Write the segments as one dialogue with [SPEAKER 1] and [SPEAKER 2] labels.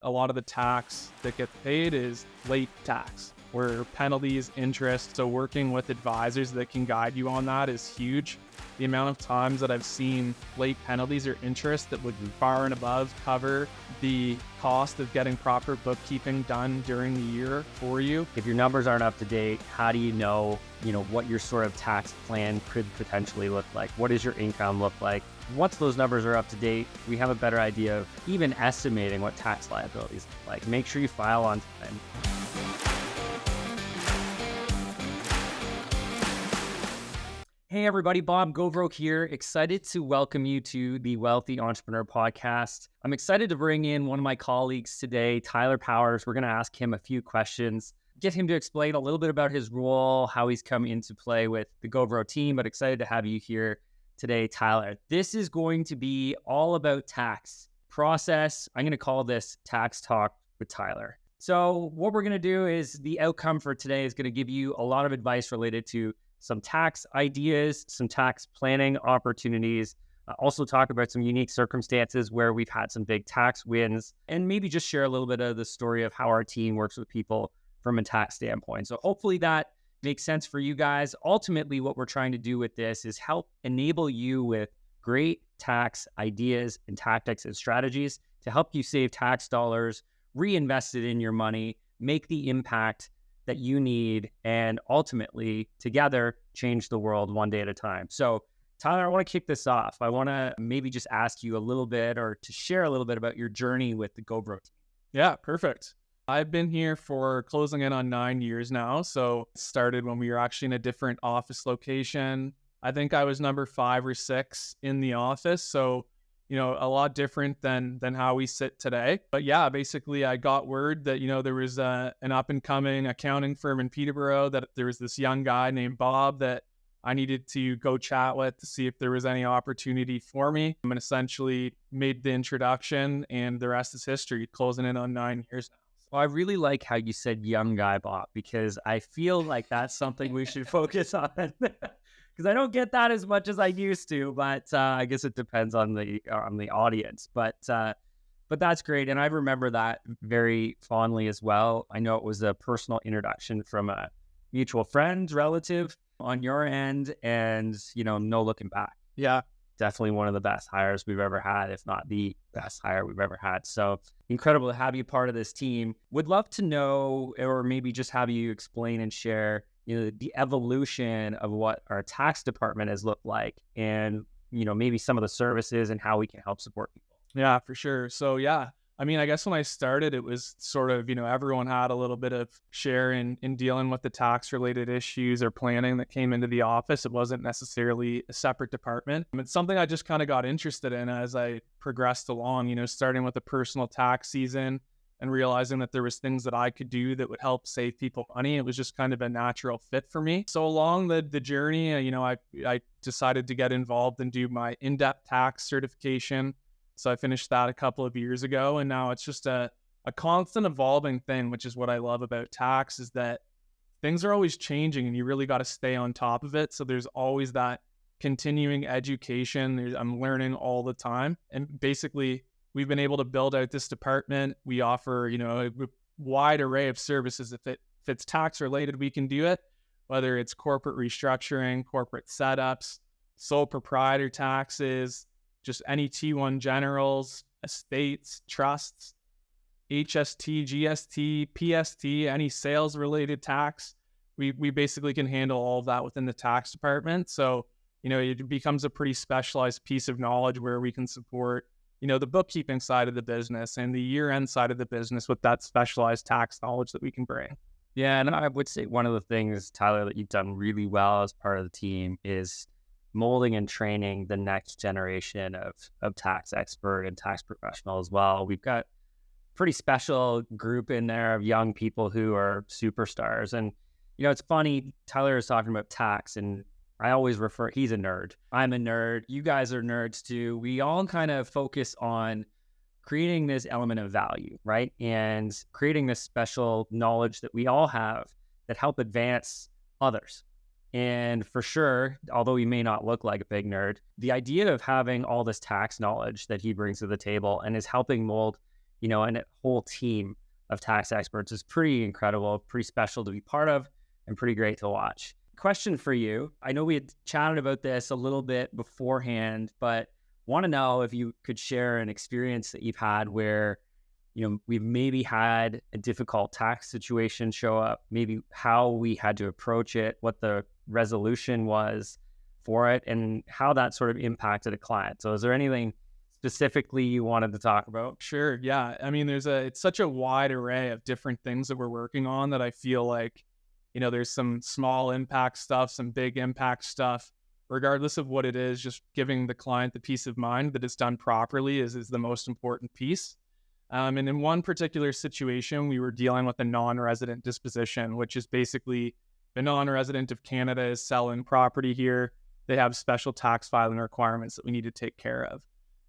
[SPEAKER 1] A lot of the tax that gets paid is late tax, where penalties, interest. So working with advisors that can guide you on that is huge. The amount of times that I've seen late penalties or interest that would far and above cover the cost of getting proper bookkeeping done during the year for you.
[SPEAKER 2] If your numbers aren't up to date, how do you know what your sort of tax plan could potentially look like? What does your income look like? Once those numbers are up to date, we have a better idea of even estimating what tax liabilities look like. Make sure you file on time. Hey everybody, Bob Govroke here. Excited to welcome you to the Wealthy Entrepreneur Podcast. I'm excited to bring in one of my colleagues today, Tyler Powers. We're going to ask him a few questions, get him to explain a little bit about his role, how he's come into play with the Govroke team, but excited to have you here today, Tyler. This is going to be all about tax process. I'm going to call this Tax Talk with Tyler. So what we're going to do is the outcome for today is going to give you a lot of advice related to some tax ideas, some tax planning opportunities, also talk about some unique circumstances where we've had some big tax wins, and maybe just share a little bit of the story of how our team works with people from a tax standpoint. So hopefully that makes sense for you guys. Ultimately, what we're trying to do with this is help enable you with great tax ideas and tactics and strategies to help you save tax dollars, reinvest it in your money, make the impact that you need, and ultimately together change the world one day at a time. So Tyler, I want to kick this off. I want to maybe just ask you a little bit or to share a little bit about your journey with the Govroke team.
[SPEAKER 1] Yeah, perfect. I've been here for closing in on 9 years now. So it started when we were actually in a different office location. I think I was number 5 or 6 in the office. So a lot different than how we sit today. But yeah, basically I got word that, there was an up and coming accounting firm in Peterborough, that there was this young guy named Bob that I needed to go chat with to see if there was any opportunity for me. And essentially made the introduction, and the rest is history, closing in on 9 years now.
[SPEAKER 2] Well, I really like how you said young guy, Bob, because I feel like that's something we should focus on. Because I don't get that as much as I used to, but I guess it depends on the audience. But that's great, and I remember that very fondly as well. I know it was a personal introduction from a mutual friend, relative on your end, and no looking back.
[SPEAKER 1] Yeah,
[SPEAKER 2] definitely one of the best hires we've ever had, if not the best hire we've ever had. So incredible to have you part of this team. Would love to know, or maybe just have you explain and share the evolution of what our tax department has looked like, and, maybe some of the services and how we can help support people.
[SPEAKER 1] Yeah, for sure. So yeah, I guess when I started, it was sort of, everyone had a little bit of share in dealing with the tax related issues or planning that came into the office. It wasn't necessarily a separate department. It's something I just kind of got interested in as I progressed along, starting with the personal tax season and realizing that there was things that I could do that would help save people money. It was just kind of a natural fit for me. So along the journey, I decided to get involved and do my in-depth tax certification. So I finished that a couple of years ago, and now it's just a constant evolving thing, which is what I love about tax, is that things are always changing and you really got to stay on top of it. So there's always that continuing education. I'm learning all the time. And basically, we've been able to build out this department. We offer, a wide array of services. If it's tax related, we can do it, whether it's corporate restructuring, corporate setups, sole proprietor taxes, just any T1 generals, estates, trusts, HST, GST, PST, any sales related tax. We basically can handle all of that within the tax department. So, it becomes a pretty specialized piece of knowledge where we can support the bookkeeping side of the business and the year-end side of the business with that specialized tax knowledge that we can bring.
[SPEAKER 2] Yeah, and I would say one of the things, Tyler, that you've done really well as part of the team is molding and training the next generation of tax expert and tax professional as well. We've got a pretty special group in there of young people who are superstars. And, it's funny, Tyler is talking about tax, and I always refer, he's a nerd. I'm a nerd. You guys are nerds too. We all kind of focus on creating this element of value, right? And creating this special knowledge that we all have that help advance others. And for sure, although he may not look like a big nerd, the idea of having all this tax knowledge that he brings to the table and is helping mold and a whole team of tax experts is pretty incredible, pretty special to be part of, and pretty great to watch. Question for you. I know we had chatted about this a little bit beforehand, but want to know if you could share an experience that you've had where, we've maybe had a difficult tax situation show up, maybe how we had to approach it, what the resolution was for it, and how that sort of impacted a client. So is there anything specifically you wanted to talk about?
[SPEAKER 1] Sure. Yeah. I mean, it's such a wide array of different things that we're working on that I feel like, there's some small impact stuff, some big impact stuff. Regardless of what it is, just giving the client the peace of mind that it's done properly is the most important piece. And in one particular situation, we were dealing with a non-resident disposition, which is basically the non-resident of Canada is selling property here. They have special tax filing requirements that we need to take care of.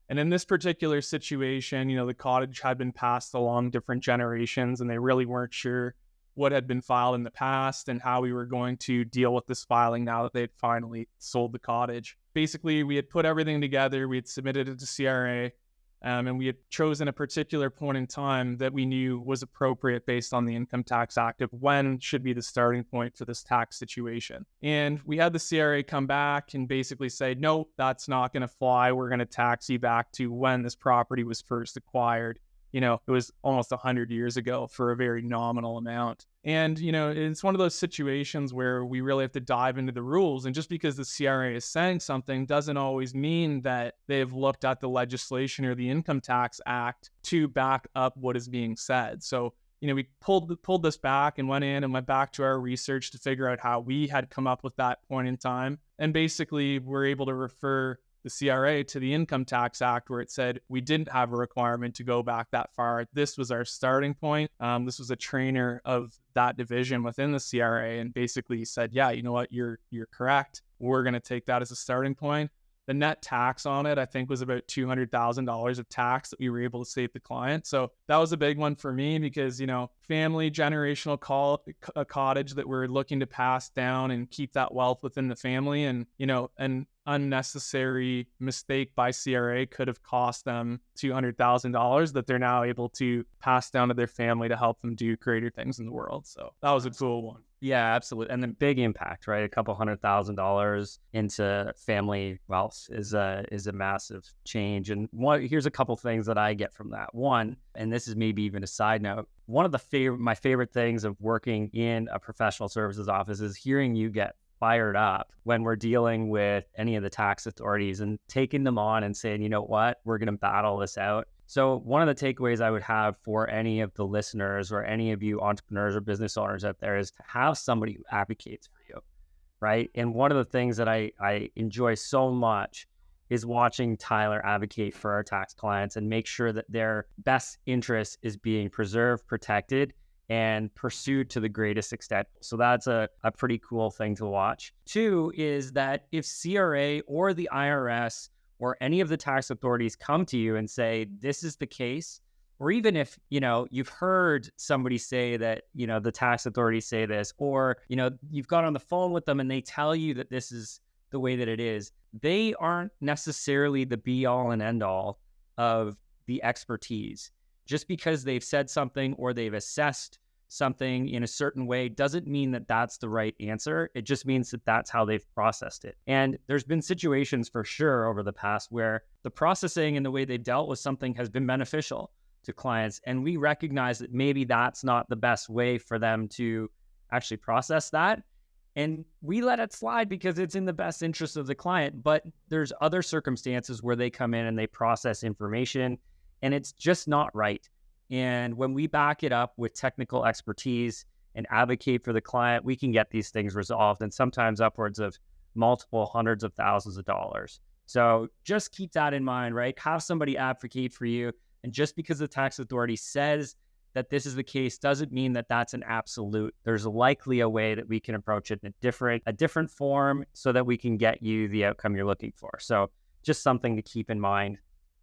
[SPEAKER 1] And in this particular situation, the cottage had been passed along different generations, and they really weren't sure what had been filed in the past and how we were going to deal with this filing now that they had finally sold the cottage. Basically, we had put everything together. We had submitted it to CRA, and we had chosen a particular point in time that we knew was appropriate based on the Income Tax Act of when should be the starting point for this tax situation. And we had the CRA come back and basically say, no, that's not going to fly. We're going to tax you back to when this property was first acquired. It was almost 100 years ago for a very nominal amount. And, it's one of those situations where we really have to dive into the rules. And just because the CRA is saying something doesn't always mean that they've looked at the legislation or the Income Tax Act to back up what is being said. So, we pulled this back and went back to our research to figure out how we had come up with that point in time. And basically, we're able to refer the CRA to the Income Tax Act, where it said we didn't have a requirement to go back that far. This was our starting point. This was a trainer of that division within the CRA, and basically said, yeah, you know what, you're correct. We're going to take that as a starting point. The net tax on it, I think, was about $200,000 of tax that we were able to save the client. So that was a big one for me because, family generational a cottage that we're looking to pass down and keep that wealth within the family. And, an unnecessary mistake by CRA could have cost them $200,000 that they're now able to pass down to their family to help them do greater things in the world. So that was a cool one.
[SPEAKER 2] Yeah, absolutely. And the big impact, right? A couple $100,000 into family wealth is a massive change. And here's a couple things that I get from that. One, and this is maybe even a side note, one of my favorite things of working in a professional services office is hearing you get fired up when we're dealing with any of the tax authorities and taking them on and saying, you know what, we're going to battle this out. So one of the takeaways I would have for any of the listeners or any of you entrepreneurs or business owners out there is to have somebody who advocates for you, right? And one of the things that I enjoy so much is watching Tyler advocate for our tax clients and make sure that their best interest is being preserved, protected, and pursued to the greatest extent. So that's a pretty cool thing to watch. Two is that if CRA or the IRS or any of the tax authorities come to you and say, this is the case, or even if, you've heard somebody say that, the tax authorities say this, or, you've got on the phone with them and they tell you that this is the way that it is, they aren't necessarily the be all and end all of the expertise. Just because they've said something or they've assessed something in a certain way doesn't mean that that's the right answer. It just means that that's how they've processed it. And there's been situations for sure over the past where the processing and the way they've dealt with something has been beneficial to clients. And we recognize that maybe that's not the best way for them to actually process that. And we let it slide because it's in the best interest of the client. But there's other circumstances where they come in and they process information and it's just not right. And when we back it up with technical expertise and advocate for the client, we can get these things resolved, and sometimes upwards of multiple hundreds of thousands of dollars. So just keep that in mind, right? Have somebody advocate for you. And just because the tax authority says that this is the case doesn't mean that that's an absolute. There's likely a way that we can approach it in a different form so that we can get you the outcome you're looking for. So just something to keep in mind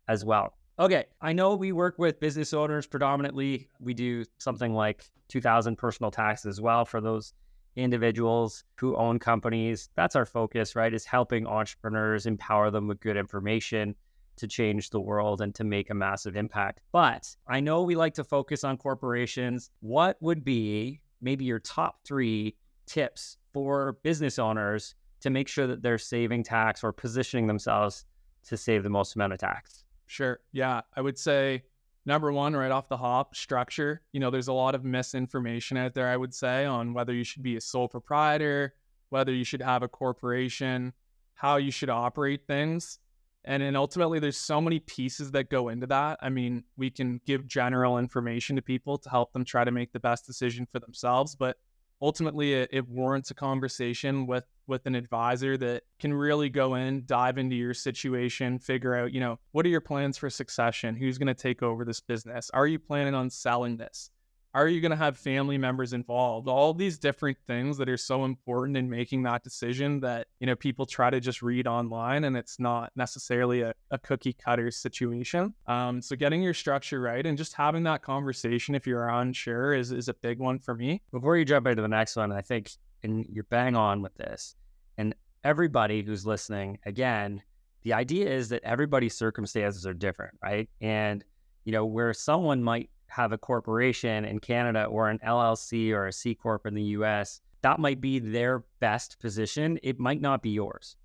[SPEAKER 2] as well. Okay, I know we work with business owners predominantly. We do something like 2,000 personal taxes as well for those individuals who own companies. That's our focus, right? Is helping entrepreneurs, empower them with good information to change the world and to make a massive impact. But I know we like to focus on corporations. What would be maybe your top 3 tips for business owners to make sure that they're saving tax or positioning themselves to save the most amount of tax?
[SPEAKER 1] Sure. Yeah. I would say number one, right off the hop, structure. There's a lot of misinformation out there, I would say, on whether you should be a sole proprietor, whether you should have a corporation, how you should operate things. And then ultimately, there's so many pieces that go into that. I mean, we can give general information to people to help them try to make the best decision for themselves, but ultimately it warrants a conversation with an advisor that can really go in, dive into your situation, figure out, what are your plans for succession? Who's going to take over this business? Are you planning on selling this? Are you going to have family members involved? All these different things that are so important in making that decision that, people try to just read online, and it's not necessarily a cookie cutter situation. So getting your structure right and just having that conversation if you're unsure is a big one for me.
[SPEAKER 2] Before you jump into the next one, I think, and you're bang on with this, and everybody who's listening, again, the idea is that everybody's circumstances are different, right? And, where someone might have a corporation in Canada or an LLC or a C Corp in the US, that might be their best position. It might not be yours.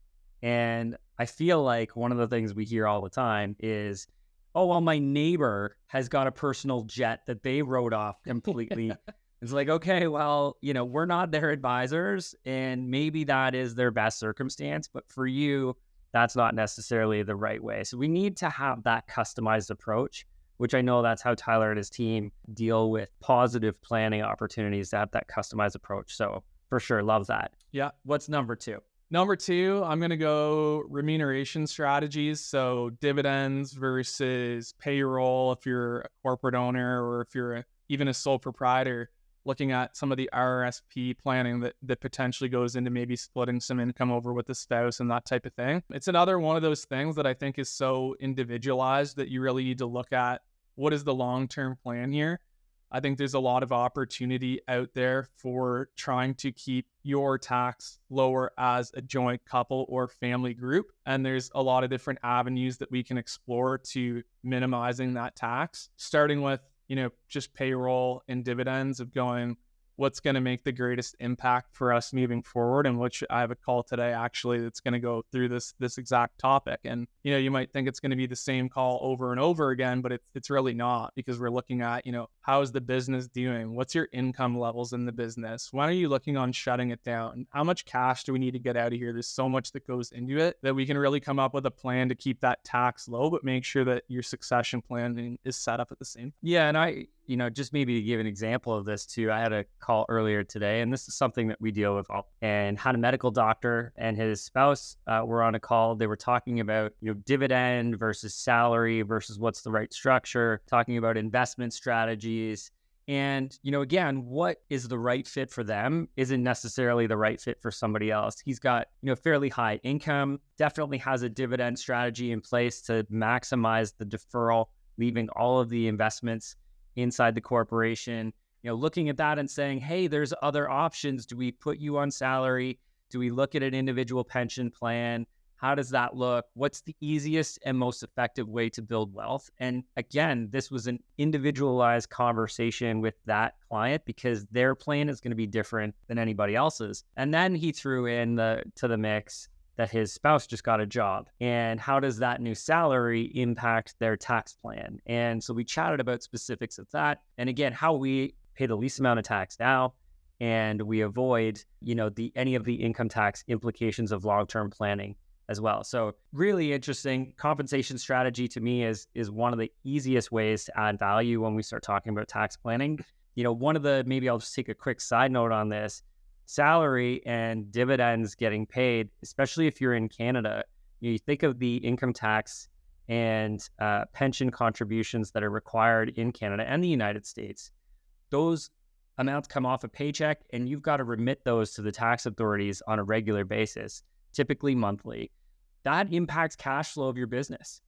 [SPEAKER 2] And I feel like one of the things we hear all the time is, oh, well, my neighbor has got a personal jet that they wrote off completely. It's like, okay, well, we're not their advisors, and maybe that is their best circumstance, but for you, that's not necessarily the right way. So we need to have that customized approach, which I know that's how Tyler and his team deal with positive planning opportunities, to have that customized approach. So for sure, love that.
[SPEAKER 1] Yeah.
[SPEAKER 2] What's number 2?
[SPEAKER 1] Number 2, I'm going to go remuneration strategies. So dividends versus payroll if you're a corporate owner, or if you're even a sole proprietor, looking at some of the RRSP planning that potentially goes into maybe splitting some income over with the spouse and that type of thing. It's another one of those things that I think is so individualized that you really need to look at what is the long-term plan here. I think there's a lot of opportunity out there for trying to keep your tax lower as a joint couple or family group. And there's a lot of different avenues that we can explore to minimizing that tax, starting with just payroll and dividends, of going, what's going to make the greatest impact for us moving forward, and which I have a call today actually that's going to go through this exact topic. And you might think it's going to be the same call over and over again, but it's really not, because we're looking at how is the business doing, what's your income levels in the business, when are you looking on shutting it down, how much cash do we need to get out of here. There's so much that goes into it that we can really come up with a plan to keep that tax low, but make sure that your succession planning is set up at the same.
[SPEAKER 2] Yeah, and I just maybe to give an example of this too, I had a call earlier today, and this is something that we deal with all, and had a medical doctor and his spouse were on a call. They were talking about, dividend versus salary versus what's the right structure, talking about investment strategies. And, again, what is the right fit for them isn't necessarily the right fit for somebody else. He's got, fairly high income, definitely has a dividend strategy in place to maximize the deferral, leaving all of the investments inside the corporation, looking at that and saying, hey, there's other options. Do we put you on salary? Do we look at an individual pension plan? How does that look? What's the easiest and most effective way to build wealth? And again, this was an individualized conversation with that client, because their plan is going to be different than anybody else's. And then he threw in to the mix that his spouse just got a job, and how does that new salary impact their tax plan? And so we chatted about specifics of that, and again, how we pay the least amount of tax now, and we avoid any of the income tax implications of long-term planning as well. So really interesting. Compensation strategy to me is one of the easiest ways to add value when we start talking about tax planning. Maybe I'll just take a quick side note on this. Salary and dividends getting paid, especially if you're in Canada, you think of the income tax and pension contributions that are required in Canada and the United States. Those amounts come off a paycheck, and you've got to remit those to the tax authorities on a regular basis, typically monthly. That impacts cash flow of your business.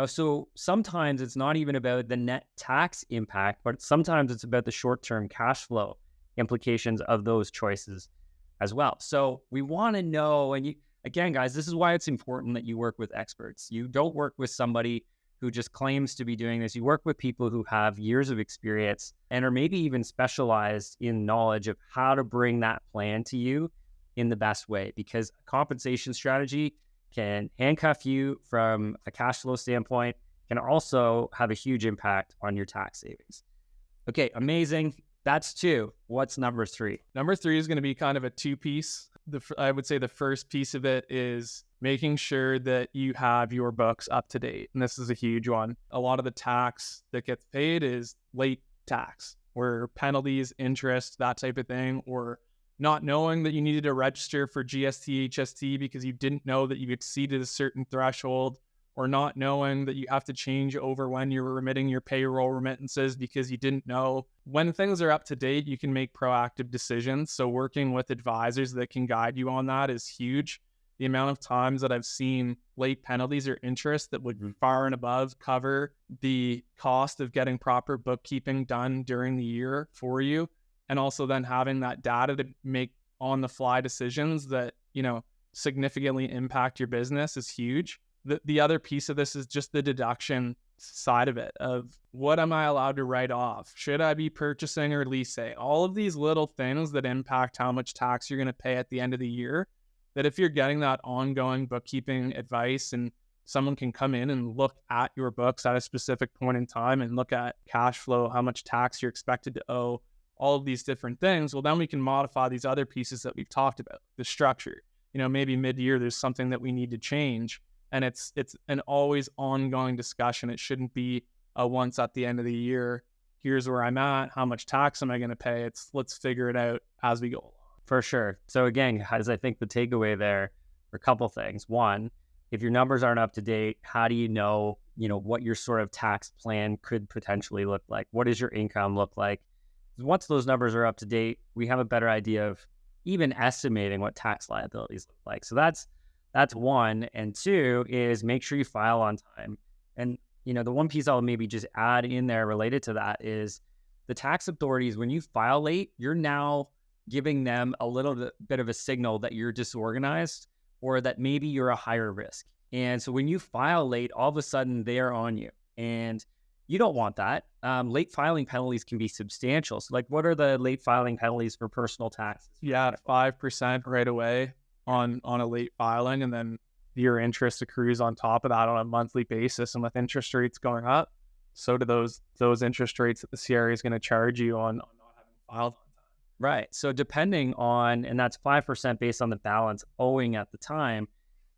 [SPEAKER 2] So sometimes it's not even about the net tax impact, but sometimes it's about the short-term cash flow implications of those choices as well. So we want to know, and again, guys, this is why it's important that you work with experts. You don't work with somebody who just claims to be doing this. You work with people who have years of experience and are maybe even specialized in knowledge of how to bring that plan to you in the best way, because a compensation strategy can handcuff you from a cash flow standpoint, can also have a huge impact on your tax savings. Okay, amazing. That's two. What's number three?
[SPEAKER 1] Number three is going to be kind of a two-piece. I would say the first piece of it is making sure that you have your books up to date. And this is a huge one. A lot of the tax that gets paid is late tax, or penalties, interest, that type of thing, or not knowing that you needed to register for GST, HST because you didn't know that you exceeded a certain threshold, or not knowing that you have to change over when you're remitting your payroll remittances because you didn't know. When things are up to date, you can make proactive decisions. So working with advisors that can guide you on that is huge. The amount of times that I've seen late penalties or interest that would far and above cover the cost of getting proper bookkeeping done during the year for you. And also then having that data to make on the fly decisions that, significantly impact your business is huge. The other piece of this is just the deduction side of it, of what am I allowed to write off? Should I be purchasing or leasing? All of these little things that impact how much tax you're going to pay at the end of the year, that if you're getting that ongoing bookkeeping advice and someone can come in and look at your books at a specific point in time and look at cash flow, how much tax you're expected to owe, all of these different things, well, then we can modify these other pieces that we've talked about, the structure. Maybe mid-year there's something that we need to change. And it's an always ongoing discussion. It shouldn't be a once at the end of the year, here's where I'm at, how much tax am I going to pay? It's let's figure it out as we go along.
[SPEAKER 2] For sure. So again, as I think the takeaway there are a couple things. One, if your numbers aren't up to date, how do you know, what your sort of tax plan could potentially look like? What does your income look like? Once those numbers are up to date, we have a better idea of even estimating what tax liabilities look like. So that's one. And two is make sure you file on time. And, the one piece I'll maybe just add in there related to that is the tax authorities, when you file late, you're now giving them a little bit of a signal that you're disorganized or that maybe you're a higher risk. And so when you file late, all of a sudden they are on you. And you don't want that. Late filing penalties can be substantial. So what are the late filing penalties for personal taxes?
[SPEAKER 1] Yeah, 5% right away on a late filing, and then your interest accrues on top of that on a monthly basis. And with interest rates going up, so do those interest rates that the CRA is going to charge you on not having filed on time.
[SPEAKER 2] Right. So depending on, and that's 5% based on the balance owing at the time.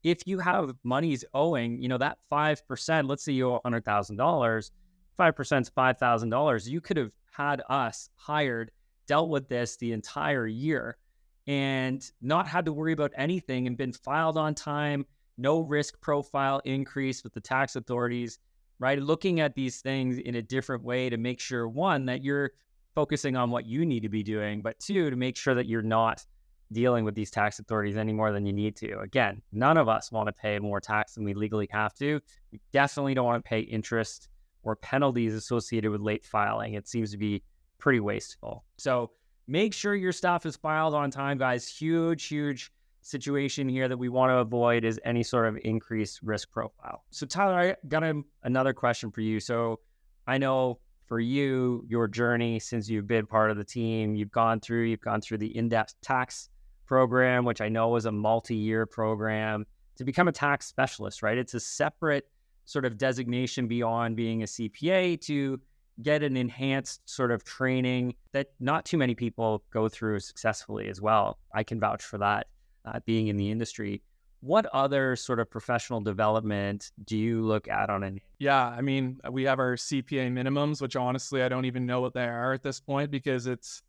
[SPEAKER 2] If you have monies owing, that 5%, let's say you owe $100,000, 5% is $5,000. You could have had us hired, dealt with this the entire year and not had to worry about anything and been filed on time, no risk profile increase with the tax authorities, right? Looking at these things in a different way to make sure, one, that you're focusing on what you need to be doing, but two, to make sure that you're not dealing with these tax authorities any more than you need to. Again, none of us want to pay more tax than we legally have to. We definitely don't want to pay interest or penalties associated with late filing. It seems to be pretty wasteful. So make sure your stuff is filed on time, guys. Huge situation here that we want to avoid is any sort of increased risk profile. So Tyler, I got another question for you. So I know for you, your journey since you've been part of the team, you've gone through the in-depth tax program, which I know is a multi-year program to become a tax specialist, right? It's a separate sort of designation beyond being a CPA to get an enhanced sort of training that not too many people go through successfully as well. I can vouch for that, being in the industry. What other sort of professional development do you look at on an?
[SPEAKER 1] Yeah, I mean, we have our CPA minimums, which honestly, I don't even know what they are at this point because it's,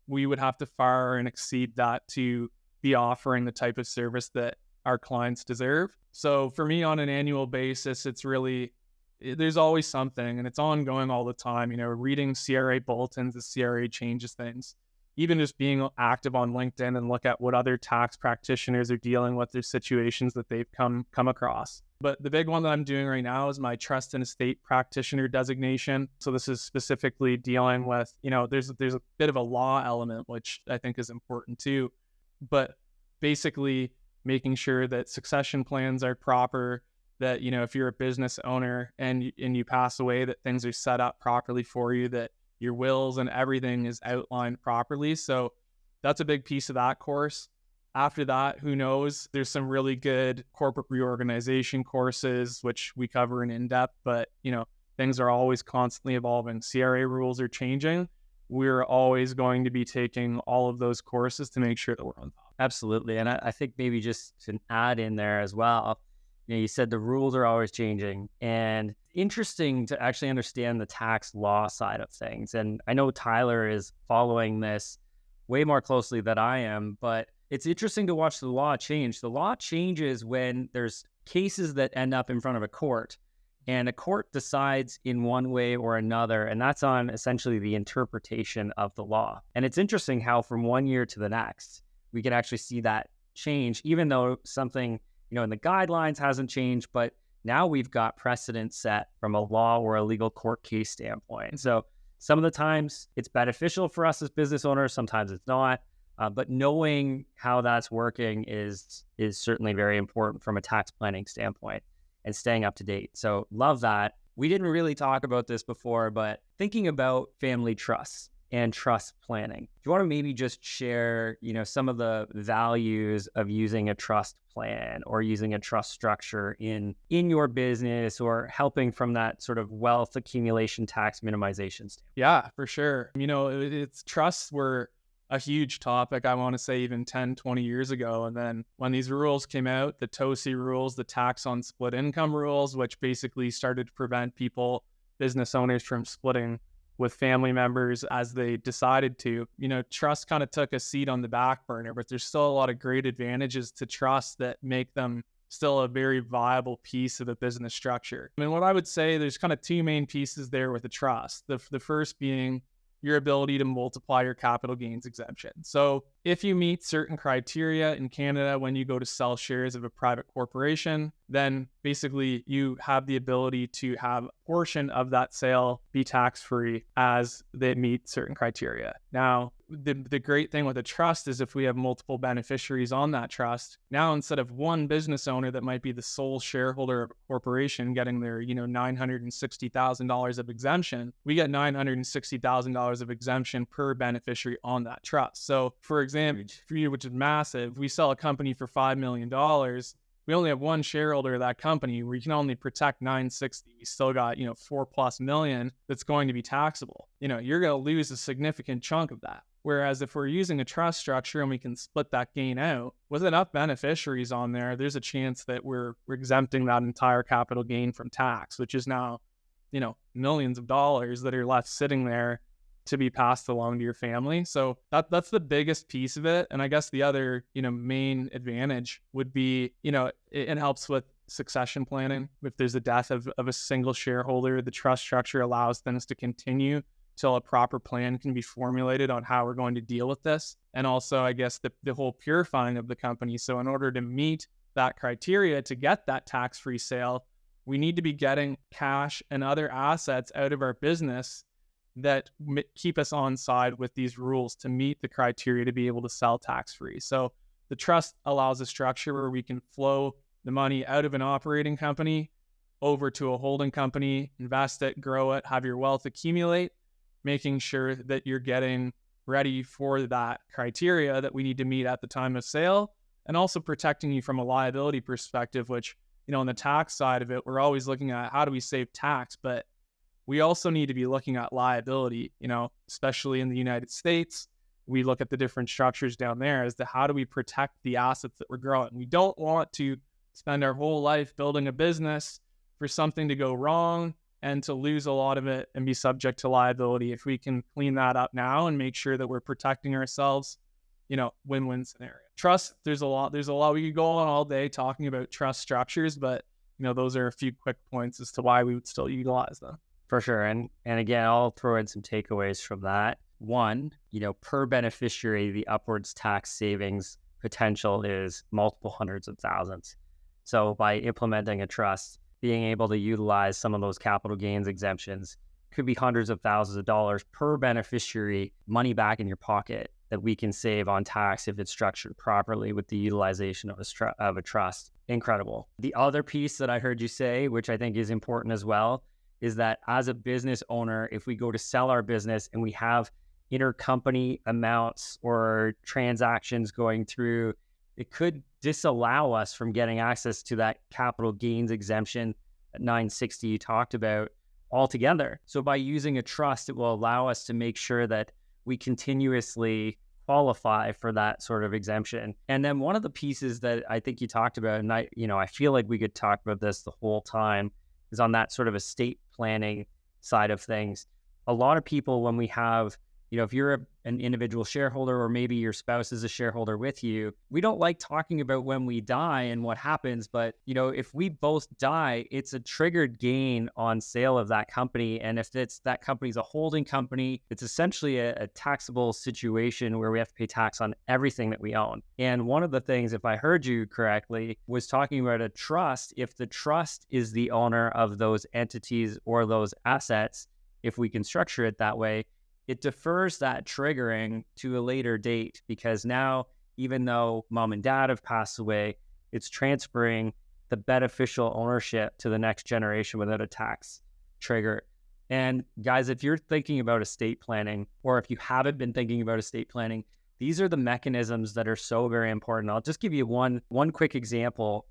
[SPEAKER 1] we would have to far and exceed that to be offering the type of service that our clients deserve. So for me on an annual basis, it's really, there's always something and it's ongoing all the time. Reading CRA bulletins, the CRA changes things. Even just being active on LinkedIn and look at what other tax practitioners are dealing with, their situations that they've come across. But the big one that I'm doing right now is my trust and estate practitioner designation. So this is specifically dealing with, there's a bit of a law element, which I think is important too. But basically making sure that succession plans are proper, that, if you're a business owner and you pass away, that things are set up properly for you, that your wills and everything is outlined properly. So that's a big piece of that course. After that, who knows? There's some really good corporate reorganization courses, which we cover in depth, but things are always constantly evolving. CRA rules are changing. We're always going to be taking all of those courses to make sure that we're on top.
[SPEAKER 2] Absolutely. And I think maybe just to add in there as well, you said the rules are always changing, and interesting to actually understand the tax law side of things. And I know Tyler is following this way more closely than I am, but it's interesting to watch the law change. The law changes when there's cases that end up in front of a court, and a court decides in one way or another, and that's on essentially the interpretation of the law. And it's interesting how from one year to the next, we can actually see that change, even though something, in the guidelines hasn't changed, but now we've got precedent set from a law or a legal court case standpoint. So some of the times it's beneficial for us as business owners, sometimes it's not. But knowing how that's working is certainly very important from a tax planning standpoint and staying up to date. So love that. We didn't really talk about this before, but thinking about family trusts and trust planning, do you want to maybe just share, some of the values of using a trust plan or using a trust structure in your business, or helping from that sort of wealth accumulation tax minimization standpoint?
[SPEAKER 1] Yeah, for sure. It's trusts were a huge topic, I want to say even 10, 20 years ago. And then when these rules came out, the TOSI rules, the tax on split income rules, which basically started to prevent business owners from splitting with family members as they decided to, trust kind of took a seat on the back burner, but there's still a lot of great advantages to trust that make them still a very viable piece of a business structure. What I would say, there's kind of two main pieces there with a trust. The first being your ability to multiply your capital gains exemption. So if you meet certain criteria in Canada when you go to sell shares of a private corporation, then basically you have the ability to have a portion of that sale be tax-free as they meet certain criteria. Now, the great thing with a trust is if we have multiple beneficiaries on that trust, now instead of one business owner that might be the sole shareholder of a corporation getting their, $960,000 of exemption, we get $960,000 of exemption per beneficiary on that trust. So for example, for you, which is massive, we sell a company for $5 million. We only have one shareholder of that company. We can only protect 960. We still got, 4+ million that's going to be taxable. You're going to lose a significant chunk of that. Whereas if we're using a trust structure and we can split that gain out with enough beneficiaries on there, there's a chance that we're exempting that entire capital gain from tax, which is now, millions of dollars that are left sitting there to be passed along to your family. So that's the biggest piece of it. And I guess the other, main advantage would be, it helps with succession planning. If there's a death of a single shareholder, the trust structure allows things to continue till a proper plan can be formulated on how we're going to deal with this. And also, I guess, the whole purifying of the company. So in order to meet that criteria to get that tax-free sale, we need to be getting cash and other assets out of our business that keep us on side with these rules to meet the criteria to be able to sell tax-free. So the trust allows a structure where we can flow the money out of an operating company over to a holding company, invest it, grow it, have your wealth accumulate, making sure that you're getting ready for that criteria that we need to meet at the time of sale, and also protecting you from a liability perspective, which, on the tax side of it, we're always looking at how do we save tax, but we also need to be looking at liability, especially in the United States. We look at the different structures down there as to how do we protect the assets that we're growing. We don't want to spend our whole life building a business for something to go wrong and to lose a lot of it and be subject to liability. If we can clean that up now and make sure that we're protecting ourselves, win-win scenario. Trust, there's a lot. We could go on all day talking about trust structures, but those are a few quick points as to why we would still utilize them.
[SPEAKER 2] For sure. And again, I'll throw in some takeaways from that. One, per beneficiary, the upwards tax savings potential is multiple hundreds of thousands. So by implementing a trust, being able to utilize some of those capital gains exemptions could be hundreds of thousands of dollars per beneficiary, money back in your pocket that we can save on tax if it's structured properly with the utilization of a trust. Incredible. The other piece that I heard you say, which I think is important as well, is that as a business owner, if we go to sell our business and we have intercompany amounts or transactions going through, it could disallow us from getting access to that capital gains exemption at 960 you talked about altogether. So by using a trust, it will allow us to make sure that we continuously qualify for that sort of exemption. And then one of the pieces that I think you talked about, and I feel like we could talk about this the whole time, is on that sort of estate planning side of things. A lot of people, when we have, if you're an individual shareholder or maybe your spouse is a shareholder with you, we don't like talking about when we die and what happens. But, if we both die, it's a triggered gain on sale of that company. And if that company's a holding company, it's essentially a taxable situation where we have to pay tax on everything that we own. And one of the things, if I heard you correctly, was talking about a trust. If the trust is the owner of those entities or those assets, if we can structure it that way, it defers that triggering to a later date, because now, even though mom and dad have passed away, it's transferring the beneficial ownership to the next generation without a tax trigger. And guys, if you're thinking about estate planning, or if you haven't been thinking about estate planning, these are the mechanisms that are so very important. I'll just give you one quick example.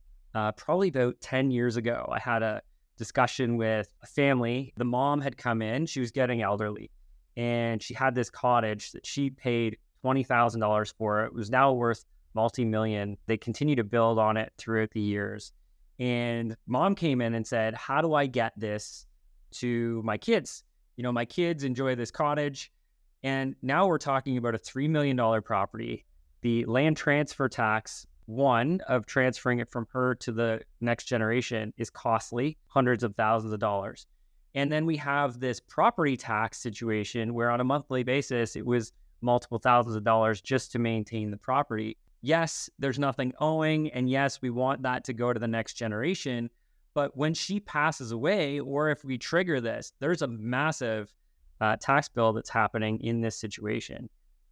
[SPEAKER 2] Probably about 10 years ago, I had a discussion with a family. The mom had come in, she was getting elderly, and she had this cottage that she paid $20,000 for. It was now worth multi-million. They continue to build on it throughout the years. And mom came in and said, how do I get this to my kids? My kids enjoy this cottage. And now we're talking about a $3 million property. The land transfer tax, one of transferring it from her to the next generation, is costly, hundreds of thousands of dollars. And then we have this property tax situation where on a monthly basis, it was multiple thousands of dollars just to maintain the property. Yes, there's nothing owing. And yes, we want that to go to the next generation. But when she passes away, or if we trigger this, there's a massive tax bill that's happening in this situation.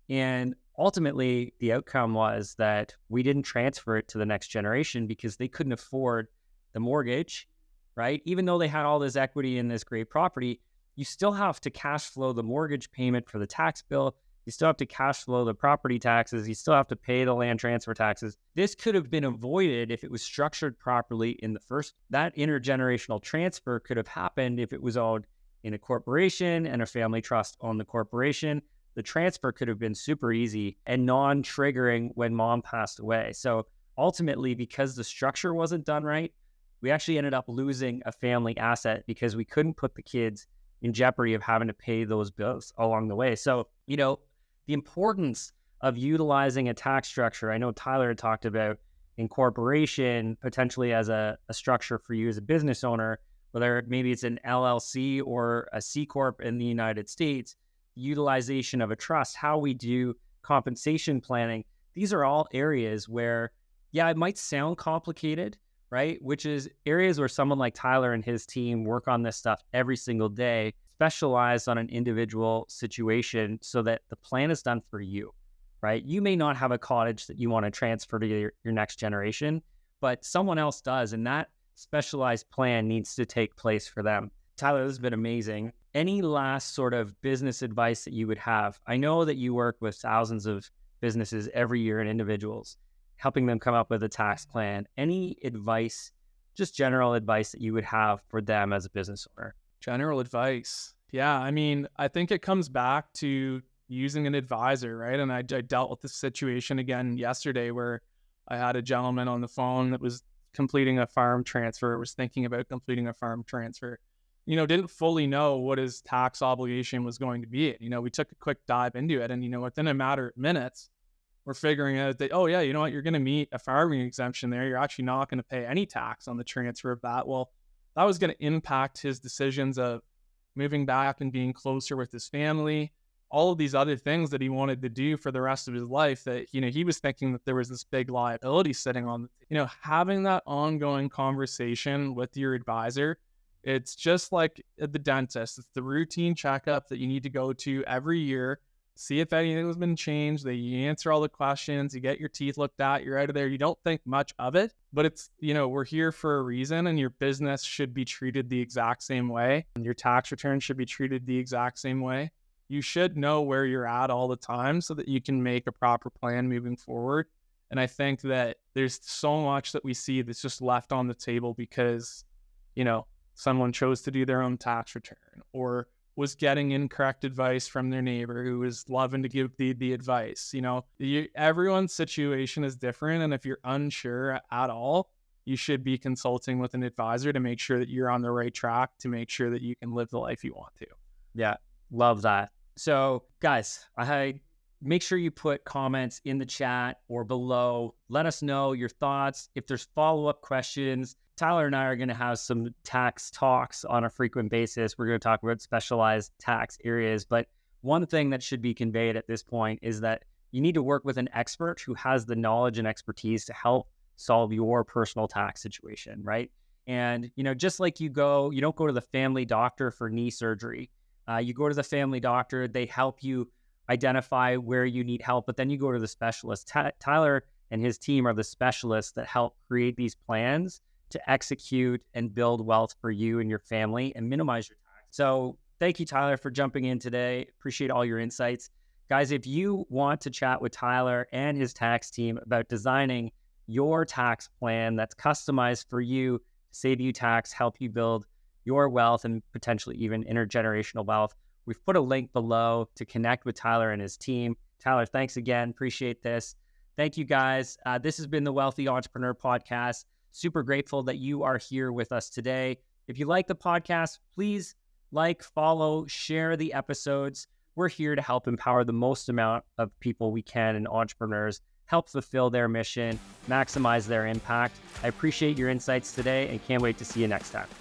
[SPEAKER 2] And ultimately, the outcome was that we didn't transfer it to the next generation because they couldn't afford the mortgage, right? Even though they had all this equity in this great property, you still have to cash flow the mortgage payment for the tax bill. You still have to cash flow the property taxes. You still have to pay the land transfer taxes. This could have been avoided if it was structured properly in the first. That intergenerational transfer could have happened if it was owned in a corporation and a family trust owned the corporation. The transfer could have been super easy and non-triggering when mom passed away. So ultimately, because the structure wasn't done right, we actually ended up losing a family asset because we couldn't put the kids in jeopardy of having to pay those bills along the way. So, the importance of utilizing a tax structure, I know Tyler had talked about incorporation potentially as a structure for you as a business owner, whether maybe it's an LLC or a C Corp in the United States, utilization of a trust, how we do compensation planning. These are all areas where, it might sound complicated, right? Which is areas where someone like Tyler and his team work on this stuff every single day, specialized on an individual situation so that the plan is done for you, right? You may not have a cottage that you want to transfer to your next generation, but someone else does. And that specialized plan needs to take place for them. Tyler, this has been amazing. Any last sort of business advice that you would have? I know that you work with thousands of businesses every year and individuals, helping them come up with a tax plan. Any advice, just general advice that you would have for them as a business owner?
[SPEAKER 1] General advice. Yeah, I think it comes back to using an advisor, right? And I dealt with this situation again yesterday where I had a gentleman on the phone that was completing a farm transfer, was thinking about completing a farm transfer, didn't fully know what his tax obligation was going to be. We took a quick dive into it, and, within a matter of minutes, we're figuring out that, oh yeah, you know what, you're going to meet a farming exemption there. You're actually not going to pay any tax on the transfer of that. Well, that was going to impact his decisions of moving back and being closer with his family, all of these other things that he wanted to do for the rest of his life that, he was thinking that there was this big liability sitting on, having that ongoing conversation with your advisor. It's just like the dentist. It's the routine checkup that you need to go to every year see if anything's been changed. That you answer all the questions, you get your teeth looked at, you're out of there. You don't think much of it, but it's, we're here for a reason, and your business should be treated the exact same way, and your tax return should be treated the exact same way. You should know where you're at all the time so that you can make a proper plan moving forward. And I think that there's so much that we see that's just left on the table because, someone chose to do their own tax return or was getting incorrect advice from their neighbor who was loving to give the advice. Everyone's situation is different. And if you're unsure at all, you should be consulting with an advisor to make sure that you're on the right track, to make sure that you can live the life you want to.
[SPEAKER 2] Yeah, love that. So guys, make sure you put comments in the chat or below. Let us know your thoughts. If there's follow-up questions, Tyler and I are going to have some tax talks on a frequent basis. We're going to talk about specialized tax areas. But one thing that should be conveyed at this point is that you need to work with an expert who has the knowledge and expertise to help solve your personal tax situation, right? And, just like you don't go to the family doctor for knee surgery. You go to the family doctor, they help you identify where you need help, but then you go to the specialist. Tyler and his team are the specialists that help create these plans to execute and build wealth for you and your family and minimize your tax. So thank you, Tyler, for jumping in today. Appreciate all your insights. Guys, if you want to chat with Tyler and his tax team about designing your tax plan that's customized for you, save you tax, help you build your wealth and potentially even intergenerational wealth, we've put a link below to connect with Tyler and his team. Tyler, thanks again. Appreciate this. Thank you, guys. This has been the Wealthy Entrepreneur Podcast. Super grateful that you are here with us today. If you like the podcast, please like, follow, share the episodes. We're here to help empower the most amount of people we can and entrepreneurs, help fulfill their mission, maximize their impact. I appreciate your insights today and can't wait to see you next time.